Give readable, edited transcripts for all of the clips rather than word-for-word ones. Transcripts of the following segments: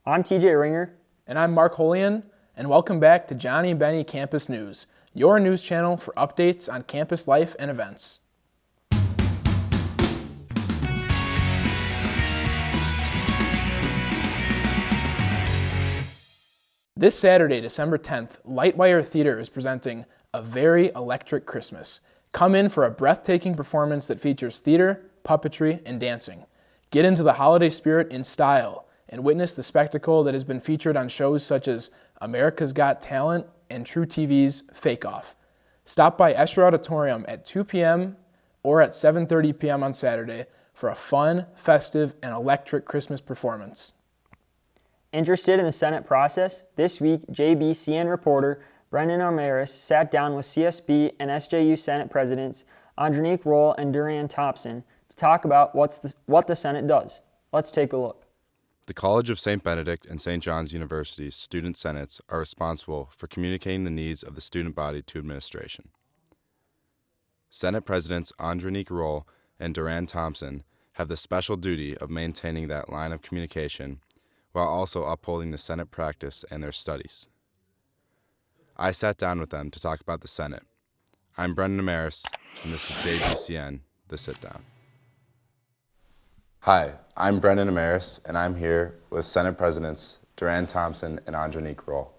I'm TJ Ringer. And I'm Mark Holian, and welcome back to Johnnie Bennie Campus News, your news channel for updates on campus life and events. This Saturday, December 10th, Lightwire Theater is presenting A Very Electric Christmas. Come in for a breathtaking performance that features theater, puppetry, and dancing. Get into the holiday spirit in style and witness the spectacle that has been featured on shows such as America's Got Talent and True TV's Fake Off. Stop by Escher Auditorium at 2 p.m. or at 7:30 p.m. on Saturday for a fun, festive, and electric Christmas performance. Interested in the Senate process? This week, JBCN reporter Brendan Armaris sat down with CSB and SJU Senate Presidents Andronique Roll and Duran Thompson to talk about what the Senate does. Let's take a look. The College of St. Benedict and St. John's University's student senates are responsible for communicating the needs of the student body to administration. Senate Presidents Andronique Roll and Duran Thompson have the special duty of maintaining that line of communication while also upholding the Senate practice and their studies. I sat down with them to talk about the Senate. I'm Brendan Amaris, and this is JBCN, The Sit Down. Hi, I'm Brendan Amaris, and I'm here with Senate Presidents Duran Thompson and Andronique Roll.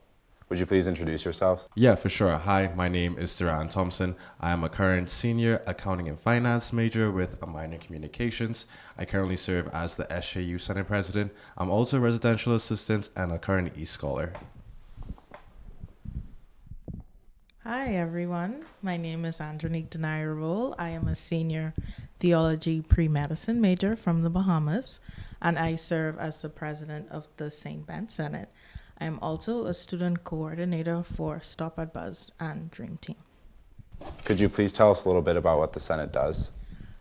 Would you please introduce yourselves? Yeah, for sure. Hi, my name is Duran Thompson. I am a current senior accounting and finance major with a minor in communications. I currently serve as the SJU Senate President. I'm also a residential assistant and a current e-scholar. Hi, everyone. My name is Andronique Roll. I am a senior theology pre-medicine major from the Bahamas, and I serve as the president of the St. Ben Senate. I am also a student coordinator for Stop at Buzz and Dream Team. Could you please tell us a little bit about what the Senate does?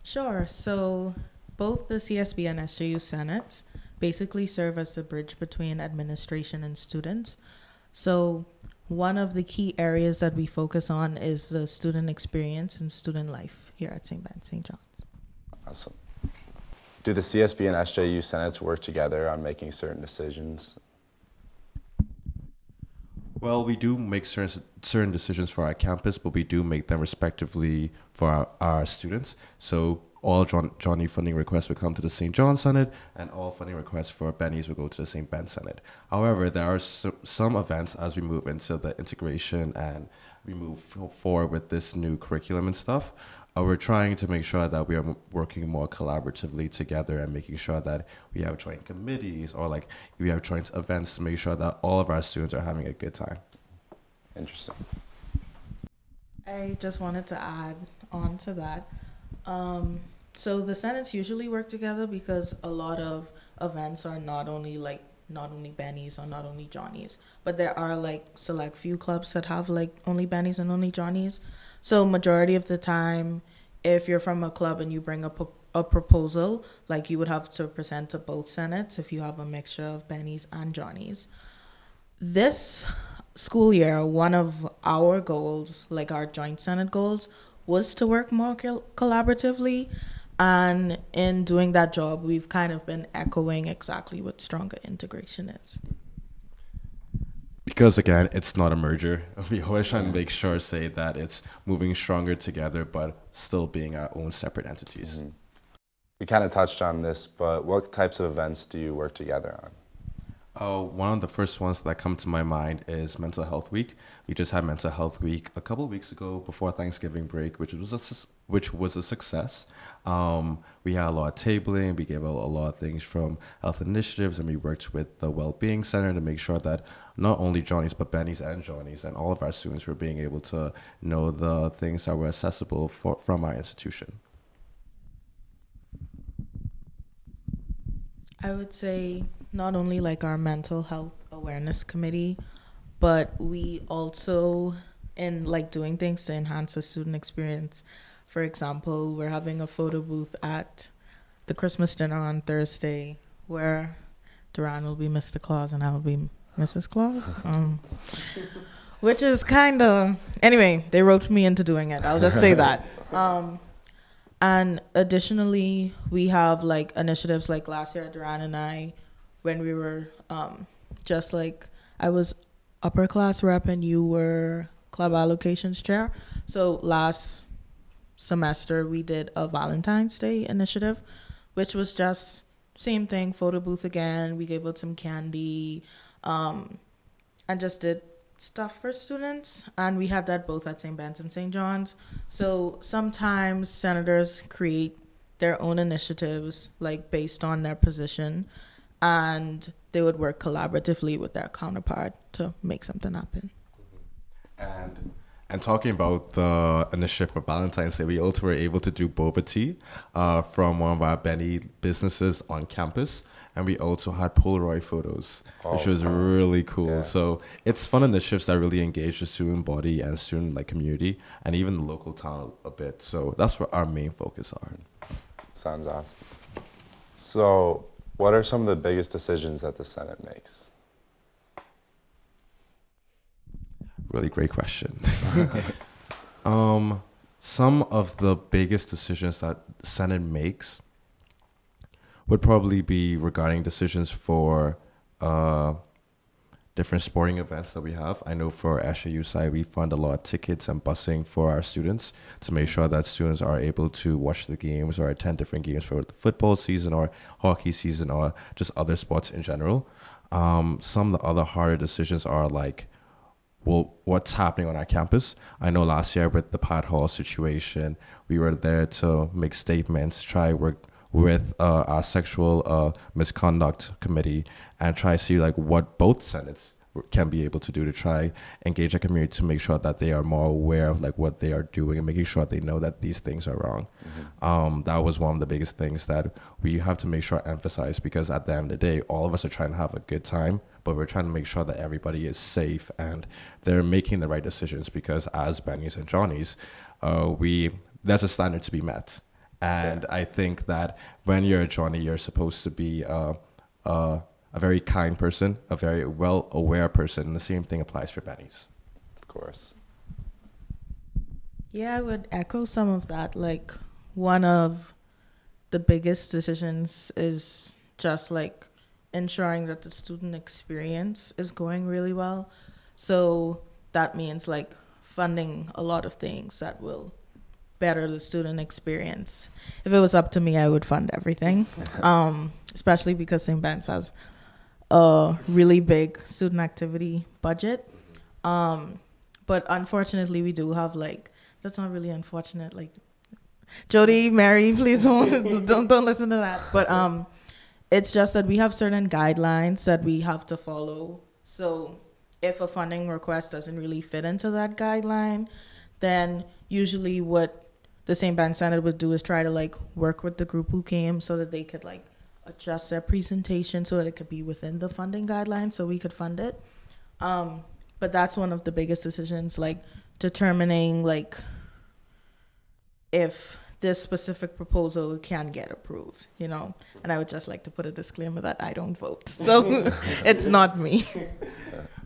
Sure. So both the CSB and SJU Senates basically serve as the bridge between administration and students. So one of the key areas that we focus on is the student experience and student life here at St. Ben, St. John's. Awesome. Do the CSB and SJU Senates work together on making certain decisions? Well, we do make certain decisions for our campus, but we do make them respectively for our students. So all Johnnie funding requests will come to the St. John Senate, and all funding requests for Bennies will go to the St. Ben Senate. However, there are some events as we move into the integration and we move forward with this new curriculum and stuff. We're trying to make sure that we are working more collaboratively together and making sure that we have joint committees or like we have joint events to make sure that all of our students are having a good time. Interesting. I just wanted to add on to that. So the Senates usually work together because a lot of events are not only Bennies or not only Johnnies, but there are like select few clubs that have like only Bennies and only Johnnies. So majority of the time, if you're from a club and you bring up a proposal, like you would have to present to both Senates if you have a mixture of Bennies and Johnnies. This school year, one of our goals, like our joint Senate goals, was to work more collaboratively. And in doing that job, we've kind of been echoing exactly what stronger integration is. Because again, it's not a merger. We always try to make sure, say that it's moving stronger together, but still being our own separate entities. Mm-hmm. We kind of touched on this, but what types of events do you work together on? One of the first ones that come to my mind is Mental Health Week. We just had Mental Health Week a couple of weeks ago before Thanksgiving break, which was a success. We had a lot of tabling. We gave out a lot of things from health initiatives, and we worked with the Wellbeing Center to make sure that not only Johnnies, but Bennies and Johnnies, and all of our students were being able to know the things that were accessible from our institution. I would say not only like our mental health awareness committee, but we also, in like doing things to enhance the student experience. For example, we're having a photo booth at the Christmas dinner on Thursday where Duran will be Mr. Claus and I will be Mrs. Claus. Which is kind of, anyway, they roped me into doing it. I'll just say that. And additionally, we have like initiatives like last year, Duran and I, when we were just like I was upper class rep and you were club allocations chair. So last semester we did a Valentine's Day initiative, which was just same thing, photo booth again. We gave out some candy, and just did stuff for students. And we had that both at St. Ben's and St. John's. So sometimes senators create their own initiatives, like based on their position, and they would work collaboratively with their counterpart to make something happen. And talking about the initiative for Valentine's Day, we also were able to do boba tea from one of our Benny businesses on campus. And we also had Polaroid photos, which was really cool. Yeah. So it's fun initiatives that really engage the student body and student community and even the local town a bit. So that's what our main focus are. Sounds awesome. So what are some of the biggest decisions that the Senate makes? Really great question. Some of the biggest decisions that the Senate makes would probably be regarding decisions for different sporting events that we have. I know for SJU side, we fund a lot of tickets and busing for our students to make sure that students are able to watch the games or attend different games for the football season or hockey season or just other sports in general. Some of the other harder decisions are like, well, what's happening on our campus. I know last year with the Pat Hall situation, we were there to make statements, try work with our sexual misconduct committee and try to see like what both senates can be able to do to try engage the community to make sure that they are more aware of like what they are doing and making sure they know that these things are wrong. That was one of the biggest things that we have to make sure emphasize, because at the end of the day, all of us are trying to have a good time, but we're trying to make sure that everybody is safe and they're making the right decisions, because as Bennies and Johnnies, there's a standard to be met. And I think that when you're a Johnny, you're supposed to be a very kind person, a very well-aware person, and the same thing applies for Bennies. Of course. Yeah, I would echo some of that. Like, one of the biggest decisions is just like ensuring that the student experience is going really well. So that means like funding a lot of things that will better the student experience. If it was up to me, I would fund everything, especially because St. Ben's has a really big student activity budget. But unfortunately, we do have like, that's not really unfortunate. Like, Jody, Mary, please don't listen to that. But it's just that we have certain guidelines that we have to follow. So if a funding request doesn't really fit into that guideline, then usually what the St. Ben's Senate would do is try to like work with the group who came so that they could like adjust their presentation so that it could be within the funding guidelines so we could fund it. But that's one of the biggest decisions, like determining like if this specific proposal can get approved, you know. And I would just like to put a disclaimer that I don't vote, so it's not me.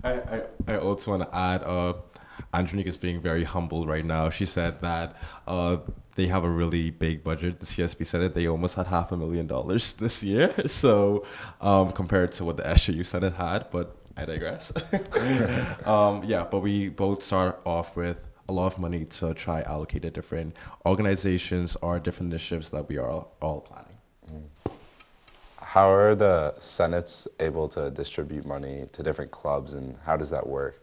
I also want to add, Andronique is being very humble right now. She said that they have a really big budget. The CSB Senate, they almost had $500,000 this year. So compared to what the SJU Senate had, but I digress. But we both start off with a lot of money to try allocate to different organizations or different initiatives that we are all planning. How are the Senates able to distribute money to different clubs, and how does that work?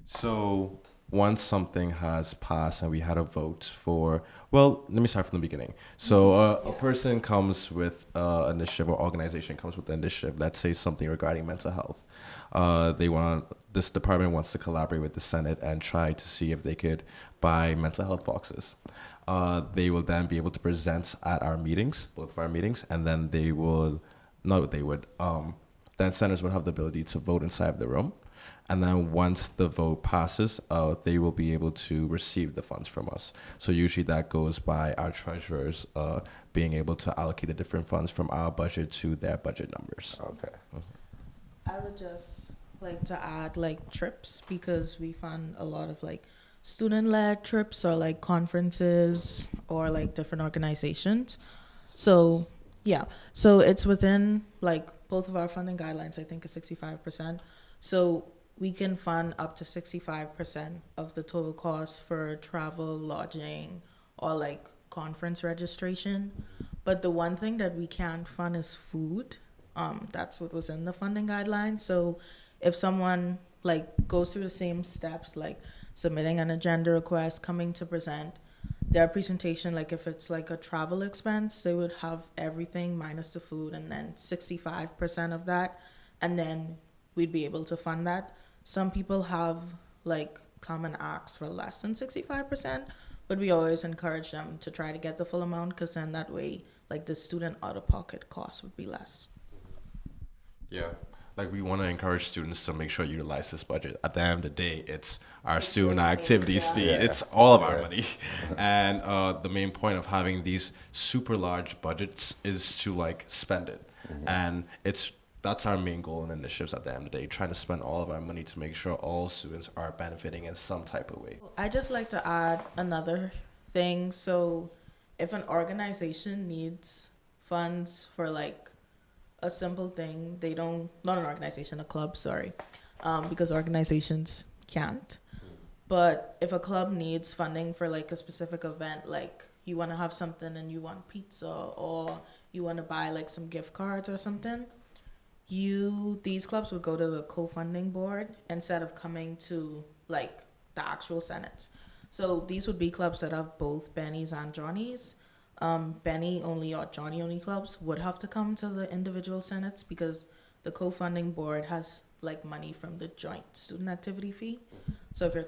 So once something has passed and we had a vote for, well, let me start from the beginning. So a person comes with an initiative, or organization comes with an initiative, let's say something regarding mental health. This department wants to collaborate with the Senate and try to see if they could buy mental health boxes. They will then be able to present at our meetings, both of our meetings, and then then senators would have the ability to vote inside of the room. And then once the vote passes, they will be able to receive the funds from us. So usually that goes by our treasurers being able to allocate the different funds from our budget to their budget numbers. Okay. I would just like to add like trips, because we fund a lot of like student-led trips or like conferences or like different organizations. So yeah, so it's within like both of our funding guidelines, I think, is 65%. So we can fund up to 65% of the total cost for travel, lodging, or like conference registration. But the one thing that we can't fund is food. That's what was in the funding guidelines. So if someone like goes through the same steps, like submitting an agenda request, coming to present their presentation, like if it's like a travel expense, they would have everything minus the food and then 65% of that, and then we'd be able to fund that. Some people have like come and ask for less than 65%, but we always encourage them to try to get the full amount, because then that way like the student out-of-pocket cost would be less. Yeah, like we want to encourage students to make sure you utilize this budget. At the end of the day, it's our student activities fee. Yeah. It's all of our money. And the main point of having these super large budgets is to like spend it. And that's our main goal and initiatives at the end of the day, trying to spend all of our money to make sure all students are benefiting in some type of way. I just like to add another thing. So if an organization needs funds for like a simple thing, they don't, not an organization, a club, sorry, because organizations can't. But if a club needs funding for like a specific event, like you want to have something and you want pizza, or you want to buy like some gift cards or something, these clubs would go to the co-funding board instead of coming to like the actual Senate. So these would be clubs that have both Bennies and Johnnies. Benny only or Johnnie only clubs would have to come to the individual Senates, because the co-funding board has like money from the joint student activity fee. So if your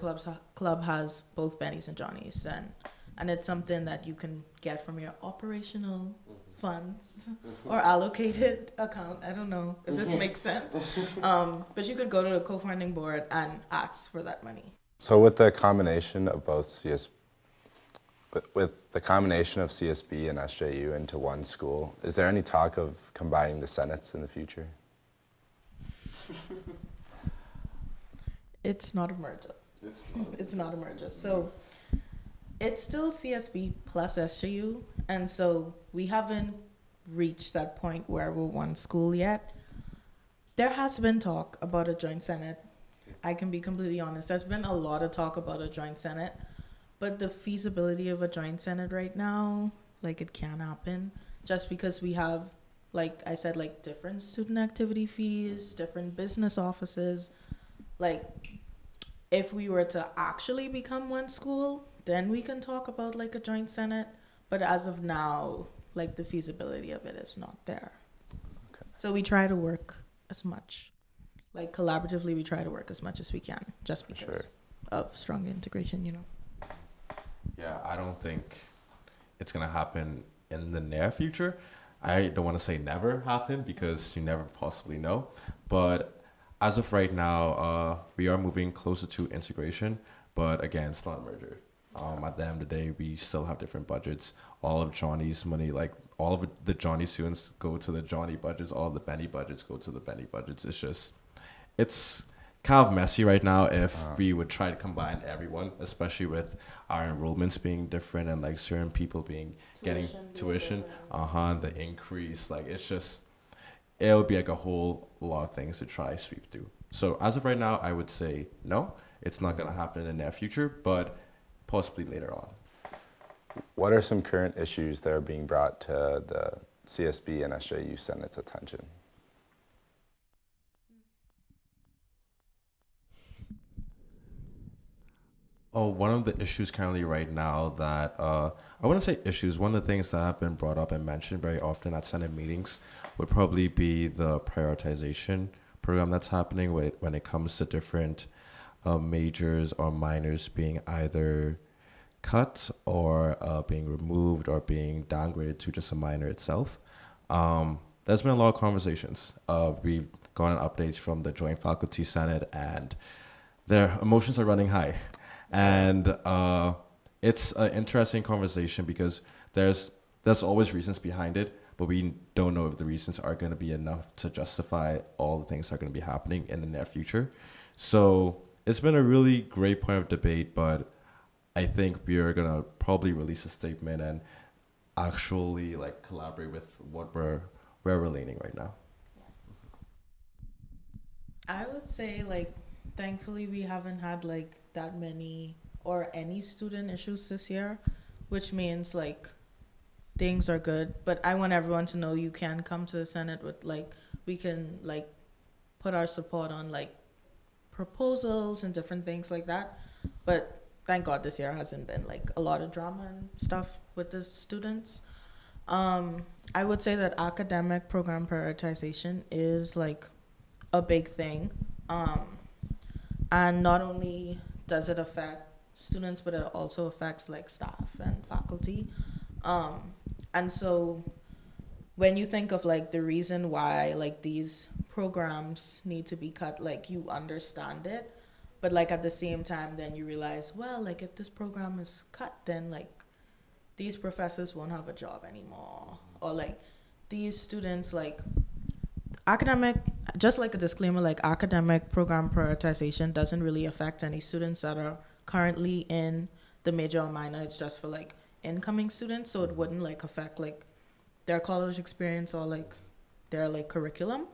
club has both Bennies and Johnnies, then, and it's something that you can get from your operational funds or allocated account. I don't know if this makes sense. But you could go to the co-funding board and ask for that money. So with the combination of both with the combination of CSB and SJU into one school, is there any talk of combining the Senates in the future? It's not a merger. It's not a merger. So it's still CSB plus SJU, and so we haven't reached that point where we're one school yet. There has been talk about a joint Senate. I can be completely honest. There's been a lot of talk about a joint Senate. But the feasibility of a joint Senate right now, like it can happen, just because we have, like I said, like different student activity fees, different business offices. Like if we were to actually become one school, then we can talk about like a joint Senate. But as of now, like the feasibility of it is not there. Okay. So we try to work as much, like collaboratively, we try to work as much as we can, just because of strong integration, you know. Yeah, I don't think it's going to happen in the near future. I don't want to say never happen, because you never possibly know. But as of right now, we are moving closer to integration. But again, it's not a merger. At the end of the day, we still have different budgets. All of Johnny's money, like all of the Johnnie students go to the Johnnie budgets. All of the Benny budgets go to the Benny budgets. It's kind of messy right now if we would try to combine everyone, especially with our enrollments being different and like certain people getting tuition, the increase, like it'll be like a whole lot of things to try sweep through. So as of right now, I would say no, it's not going to happen in the near future, but possibly later on. What are some current issues that are being brought to the CSB and SJU Senate's attention? Oh, one of the issues currently right now that, I wouldn't say issues, one of the things that have been brought up and mentioned very often at Senate meetings would probably be the prioritization program that's happening when it comes to different majors or minors being either cut or being removed or being downgraded to just a minor itself. There's been a lot of conversations. We've gotten updates from the Joint Faculty Senate, and their emotions are running high. And it's an interesting conversation because there's always reasons behind it, but we don't know if the reasons are going to be enough to justify all the things that are going to be happening in the near future. So it's been a really great point of debate, but I think we are going to probably release a statement and actually like collaborate with where we're leaning right now. I would say like thankfully we haven't had like that many or any student issues this year, which means like things are good. But I want everyone to know you can come to the Senate with like we can like put our support on like proposals and different things like that. But thank God this year hasn't been like a lot of drama and stuff with the students. I would say that academic program prioritization is like a big thing. And not only does it affect students, but it also affects like staff and faculty. And so when you think of like the reason why like these programs need to be cut, like you understand it, but like at the same time then you realize, well, like if this program is cut, then like these professors won't have a job anymore, or like these students like academic, just like a disclaimer, like academic program prioritization doesn't really affect any students that are currently in the major or minor. It's just for like incoming students, so it wouldn't like affect like their college experience or like their like curriculum.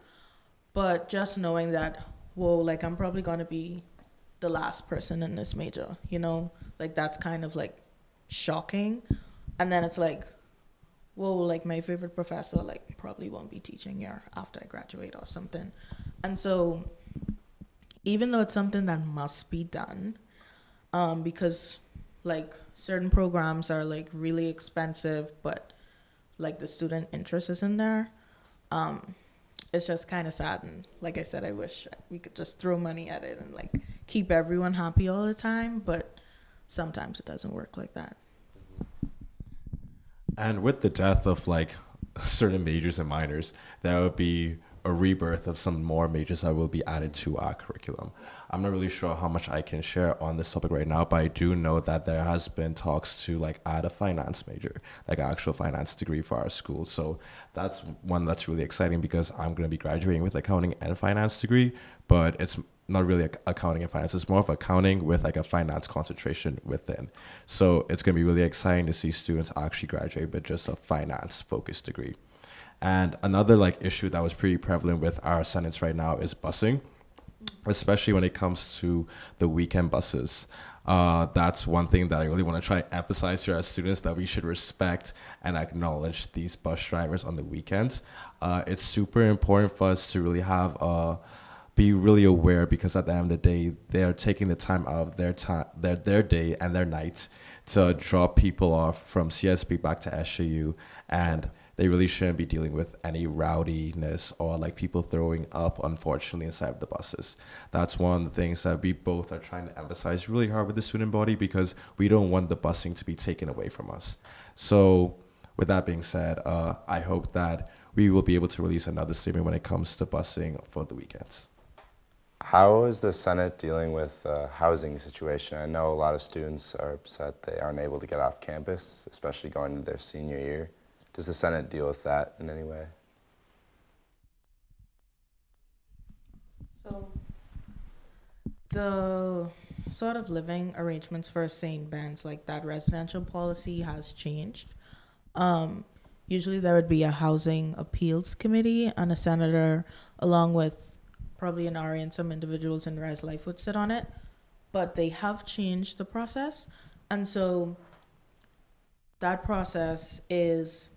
But just knowing that, whoa, like I'm probably gonna be the last person in this major, you know, like that's kind of like shocking. And then it's like, whoa, like my favorite professor like probably won't be teaching here after I graduate or something. And so even though it's something that must be done, because like certain programs are like really expensive, but like the student interest isn't there, it's just kind of sad. And like I said, I wish we could just throw money at it and like keep everyone happy all the time, but sometimes it doesn't work like that. And with the death of like certain majors and minors, there would be a rebirth of some more majors that will be added to our curriculum. I'm not really sure how much I can share on this topic right now, but I do know that there has been talks to like add a finance major, like an actual finance degree for our school. So that's one that's really exciting because I'm going to be graduating with accounting and finance degree, but it's not really accounting and finance. It's more of accounting with like a finance concentration within. So it's going to be really exciting to see students actually graduate with just a finance focused degree. And another like issue that was pretty prevalent with our senates right now is busing, especially when it comes to the weekend buses. That's one thing that I really want to try to emphasize here as students, that we should respect and acknowledge these bus drivers on the weekends. It's super important for us to really have be really aware, because at the end of the day, they're taking the time out of their day and their night to drop people off from CSB back to SJU, and they really shouldn't be dealing with any rowdiness or like people throwing up, unfortunately, inside of the buses. That's one of the things that we both are trying to emphasize really hard with the student body, because we don't want the busing to be taken away from us. So with that being said, I hope that we will be able to release another statement when it comes to busing for the weekends. How is the Senate dealing with the housing situation? I know a lot of students are upset they aren't able to get off campus, especially going into their senior year. Does the Senate deal with that in any way? So the sort of living arrangements for St. Ben's, like that residential policy has changed. Usually there would be a housing appeals committee, and a senator along with probably an RA and some individuals in Res Life would sit on it, but they have changed the process. And so that process is,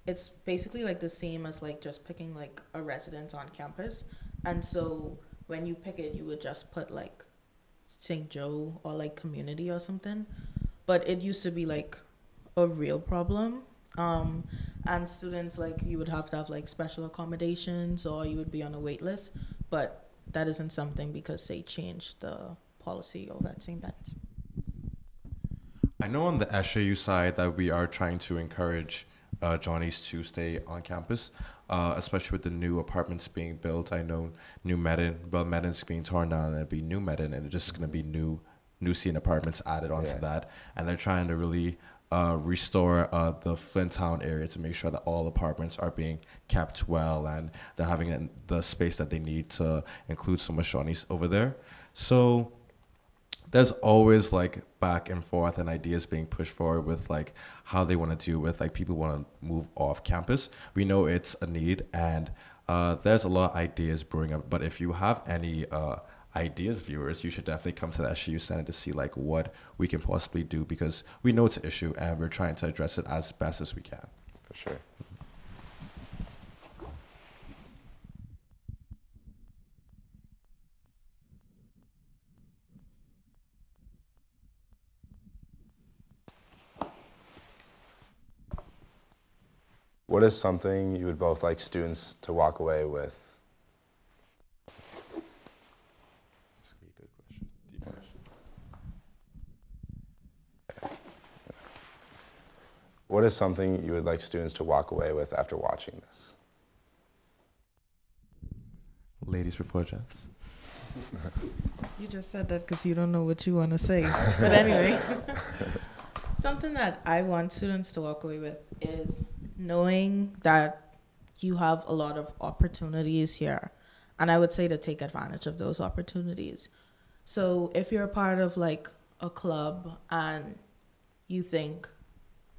it's basically like the same as like just picking like a residence on campus. And so when you pick it, you would just put like St. Joe or like community or something. But it used to be like a real problem. And students, like you would have to have like special accommodations, or you would be on a wait list. But that isn't something because they changed the policy over at St. Ben's. I know on the SJU side that we are trying to encourage Johnnies to stay on campus, especially with the new apartments being built. I know Medin's being torn down, and it'll be New Medin, and it's just going to be new CN apartments added onto that. And they're trying to really restore the Flint Town area to make sure that all apartments are being kept well, and they're having the space that they need to include so much Johnnies over there. So there's always like back and forth and ideas being pushed forward with like how they want to deal with like people want to move off campus. We know it's a need, and there's a lot of ideas brewing up. But if you have any ideas, viewers, you should definitely come to the SJU Senate to see like what we can possibly do, because we know it's an issue and we're trying to address it as best as we can. For sure. What is something you would both like students to walk away with? That's a good question. Deep question. What is something you would like students to walk away with after watching this? Ladies before gents. You just said that because you don't know what you want to say. But anyway, something that I want students to walk away with is knowing that you have a lot of opportunities here. And I would say to take advantage of those opportunities. So if you're a part of like a club and you think,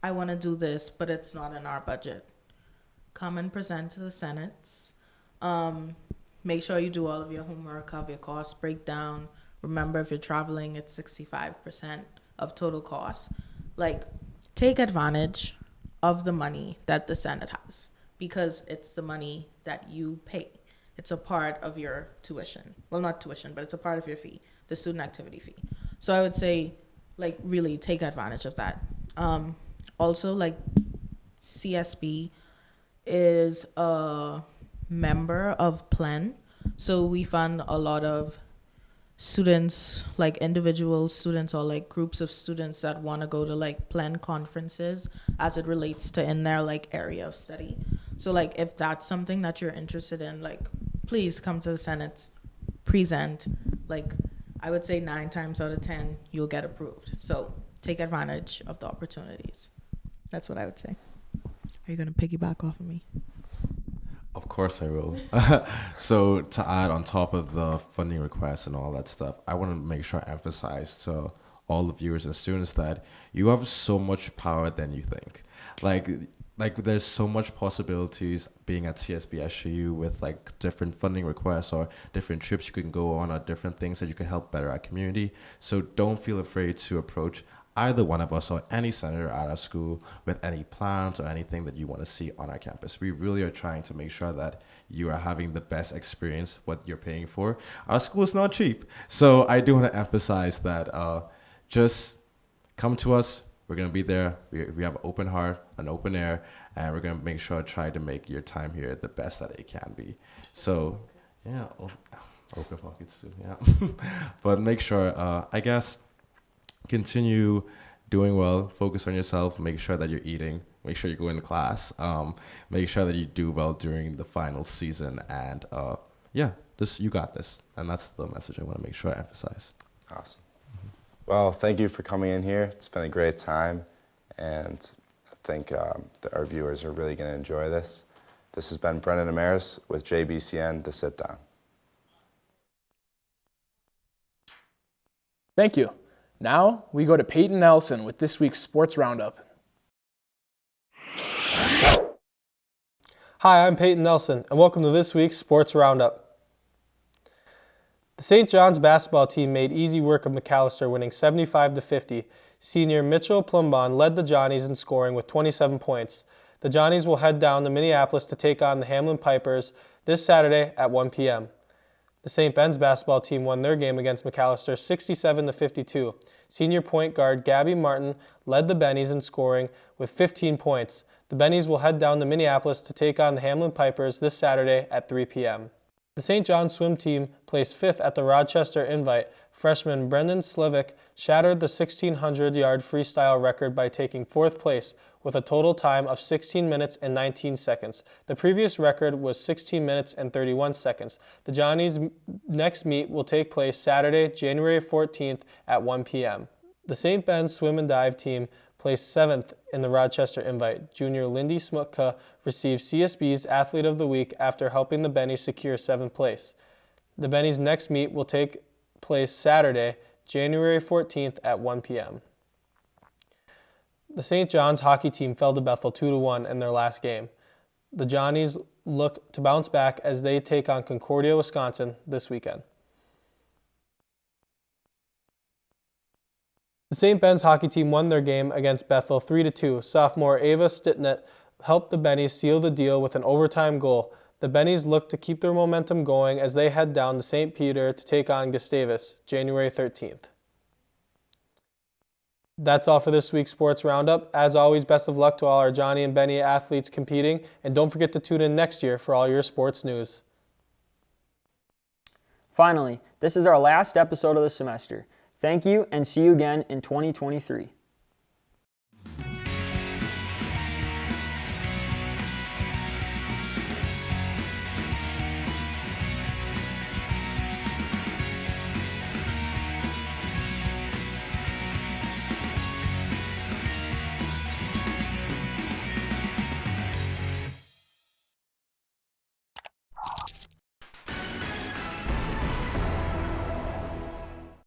I want to do this, but it's not in our budget, come and present to the Senates. Make sure you do all of your homework, have your cost breakdown. Remember, if you're traveling, it's 65% of total cost. Like, take advantage of the money that the Senate has, because it's the money that you pay. It's a part of your tuition. Well, not tuition, but it's a part of your fee, the student activity fee. So I would say, like, really take advantage of that. Also, like, CSB is a member of PLEN. So we fund a lot of students, like individual students or like groups of students that want to go to like PLEN conferences as it relates to in their like area of study. So like if that's something that you're interested in, like please come to the Senate, present. Like I would say 9 times out of 10 you'll get approved. So take advantage of the opportunities. That's what I would say. Are you gonna piggyback off of me? Of course I will. So to add on top of the funding requests and all that stuff, I want to make sure I emphasize to all the viewers and students that you have so much power than you think. Like there's so much possibilities being at CSB-SJU with like different funding requests or different trips you can go on or different things that you can help better our community. So don't feel afraid to approach either one of us or any senator at our school with any plans or anything that you want to see on our campus. We really are trying to make sure that you are having the best experience, what you're paying for. Our school is not cheap. So I do want to emphasize that just come to us. We're going to be there. We have an open heart, an open air, and we're going to make sure, try to make your time here the best that it can be. So, yeah, open pockets too, yeah. But make sure, I guess, continue doing well, focus on yourself, make sure that you're eating, make sure you go into class, make sure that you do well during the final season, and yeah, you got this. And that's the message I want to make sure I emphasize. Awesome. Well, thank you for coming in here. It's been a great time, and I think that our viewers are really going to enjoy this. This has been Brendan Amaris with JBCN, The Sit Down. Thank you. Now we go to Peyton Nelson with this week's Sports Roundup. Hi, I'm Peyton Nelson, and welcome to this week's Sports Roundup. The St. John's basketball team made easy work of McAllister, winning 75-50. Senior Mitchell Plumbon led the Johnnies in scoring with 27 points. The Johnnies will head down to Minneapolis to take on the Hamlin Pipers this Saturday at 1 p.m. The St. Ben's basketball team won their game against McAllister 67-52. Senior point guard Gabby Martin led the Bennies in scoring with 15 points. The Bennies will head down to Minneapolis to take on the Hamlin Pipers this Saturday at 3 p.m. The St. John's swim team placed 5th at the Rochester Invite. Freshman Brendan Slivick shattered the 1,600-yard freestyle record by taking 4th place with a total time of 16 minutes and 19 seconds. The previous record was 16 minutes and 31 seconds. The Johnnies' next meet will take place Saturday, January 14th at 1 p.m. The St. Ben's swim and dive team placed 7th in the Rochester Invite. Junior Lindy Smutka received CSB's Athlete of the Week after helping the Bennies secure 7th place. The Bennies' next meet will take place Saturday, January 14th at 1 p.m. The St. John's hockey team fell to Bethel 2-1 in their last game. The Johnnies look to bounce back as they take on Concordia, Wisconsin this weekend. The St. Ben's hockey team won their game against Bethel 3-2. Sophomore Ava Stitnet helped the Bennies seal the deal with an overtime goal. The Bennies look to keep their momentum going as they head down to St. Peter to take on Gustavus, January 13th. That's all for this week's Sports Roundup. As always, best of luck to all our Johnnie and Bennie athletes competing, and don't forget to tune in next year for all your sports news. Finally, this is our last episode of the semester. Thank you, and see you again in 2023.